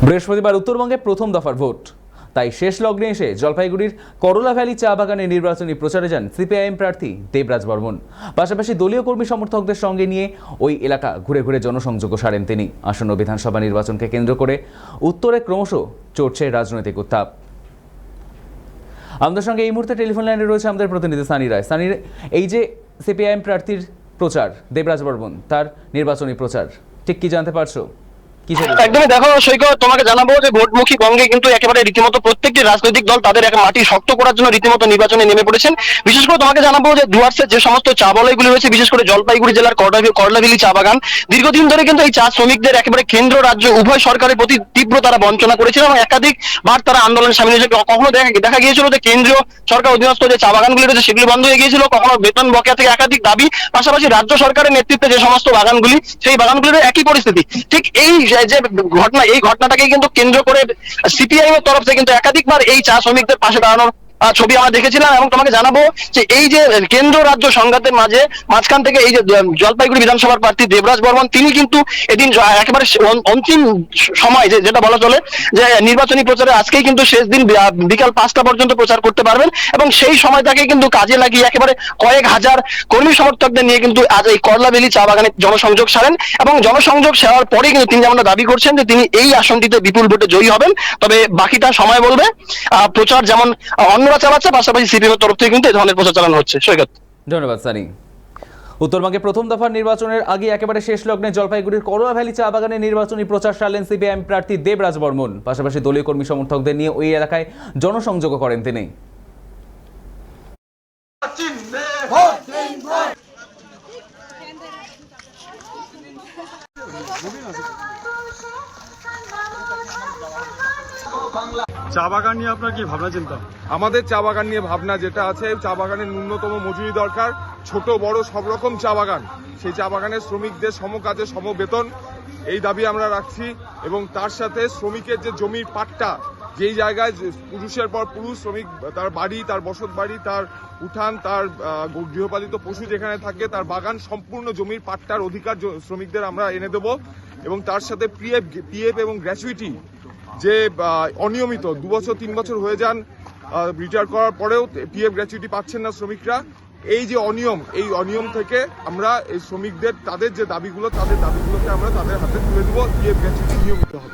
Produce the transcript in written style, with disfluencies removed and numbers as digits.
বৃহস্পতিবার উত্তরবঙ্গে প্রথম দফার ভোট, তাই শেষ লগ্নে এসে জলপাইগুড়ির করলা ভ্যালি চা বাগানে নির্বাচনী প্রচারে যান সিপিআইএম প্রার্থী দেবরাজ বর্মন। পাশাপাশি দলীয় কর্মী সমর্থকদের সঙ্গে নিয়ে ওই এলাকা ঘুরে ঘুরে জনসংযোগও সারেন তিনি। আসন্ন বিধানসভা নির্বাচনকে কেন্দ্র করে উত্তরে ক্রমশ চড়ছে রাজনৈতিক উত্তাপ। আমাদের সঙ্গে এই মুহূর্তে টেলিফোন লাইনে রয়েছে আমাদের প্রতিনিধি সানি রায়। সানি, এই যে সিপিআইএম প্রার্থীর প্রচার দেবরাজ বর্মন, তার নির্বাচনী প্রচার ঠিক কি জানতে পারছো? একদমই দেখো সৈকত, তোমাকে জানাবো যে ভোটমুখী বঙ্গে কিন্তু একেবারে রীতিমতো প্রত্যেকটি রাজনৈতিক দল তাদের এক মাটি শক্ত করার জন্য রীতিমতো নির্বাচনে নেমে পড়েছেন। বিশেষ করে তোমাকে জানাবো যে ডুয়ার্সের যে সমস্ত চা বলয়গুলি রয়েছে, বিশেষ করে জলপাইগুড়ি জেলার করলাভ্যালি চা বাগান, দীর্ঘদিন ধরে কিন্তু এই চা শ্রমিকদের একেবারে কেন্দ্র রাজ্য উভয় সরকারের প্রতি তীব্র তারা বঞ্চনা করেছিল এবং একাধিকবার তারা আন্দোলনে সামিল হয়েছে। কখনো দেখা গিয়েছিল যে কেন্দ্রীয় সরকার অধীনস্থ যে চা বাগানগুলি রয়েছে সেগুলি বন্ধ হয়ে গিয়েছিল, কখনো বেতন বকেয়া থেকে একাধিক দাবি, পাশাপাশি রাজ্য সরকারের নেতৃত্বে যে সমস্ত বাগানগুলি সেই বাগানগুলির একই পরিস্থিতি। ঠিক এই যে এই ঘটনাটাকে কিন্তু কেন্দ্র করে সিপিআইএম এর তরফ থেকে কিন্তু একাধিকবার এই চা শ্রমিকদের পাশে দাঁড়ানোর ছবি আমরা দেখেছিলাম। এবং তোমাকে জানাবো যে এই যে কেন্দ্র রাজ্য সংঘাতের মাঝখান থেকে এই যে জলপাইগুড়ি বিধানসভার প্রার্থী দেবরাজ বর্মন, তিনি কিন্তু এদিন একেবারে অন্তিম সময় যেটা বলা চলে যে নির্বাচনী প্রচারে আজকেই কিন্তু শেষ দিন, বিকাল 5টা পর্যন্ত প্রচার করতে পারবেন এবং সেই সময়টাকে কিন্তু কাজে লাগিয়ে একেবারে কয়েক হাজার কর্মী সমর্থকদের নিয়ে কিন্তু আজ এই করলাভ্যালি চা বাগানে জনসংযোগ সারেন। এবং জনসংযোগ সারার পরে কিন্তু তিনি যেমন দাবি করছেন যে তিনি এই আসনটিতে বিপুল ভোটে জয়ী হবেন। তবে বাকিটা সময় বলবে। প্রচার যেমন অন্যরা চালাচ্ছে, পাশাপাশি সিপিএম এর তরফ থেকে কিন্তু এই ধরনের প্রচার চালানো হচ্ছে। সৈকত, ধন্যবাদ সানি। উত্তরবঙ্গে প্রথম দফার নির্বাচনের আগে একেবারে শেষ লগ্নে জলপাইগুড়ির করলা ভ্যালি চা বাগানে নির্বাচনী প্রচার সারলেন সিপিআইএম প্রার্থী দেবরাজ বর্মন। পাশাপাশি দলীয় কর্মী সমর্থকদের নিয়ে ওই এলাকায় জনসংযোগও করেন তিনি। চা বাগান নিয়ে আপনার কি ভাবনা চিন্তা? আমাদের চা বাগান নিয়ে ভাবনা যেটা আছে, চা বাগানের ন্যূনতম মজুরি দরকার, ছোট বড় সব রকম চা বাগান, সেই চা বাগানের শ্রমিকদের সম কাজে সম বেতন, এই দাবি আমরা রাখছি। এবং তার সাথে শ্রমিকের যে জমির পাট্টা, যেই জায়গায় পুরুষের পর পুরুষ শ্রমিক, তার বাড়ি, তার বসত বাড়ি, তার উঠান, তার গৃহপালিত পশু যেখানে থাকে, তার বাগান, সম্পূর্ণ জমির পাট্টার অধিকার শ্রমিকদের আমরা এনে দেব। এবং তার সাথে পিএফ এবং গ্র্যাচুইটি যে অনিয়মিত 2 বছর 3 বছর হয়ে যান রিটায়ার করার পরেও পিএফ গ্র্যাচুইটি পাচ্ছেন না শ্রমিকরা, এই যে অনিয়ম, এই অনিয়ম থেকে আমরা এই শ্রমিকদের তাদের যে দাবিগুলো, তাদের দাবিগুলোকে আমরা তাদের হাতে তুলে দেবো। পিএফ গ্র্যাচুইটি নিয়মিত হবে।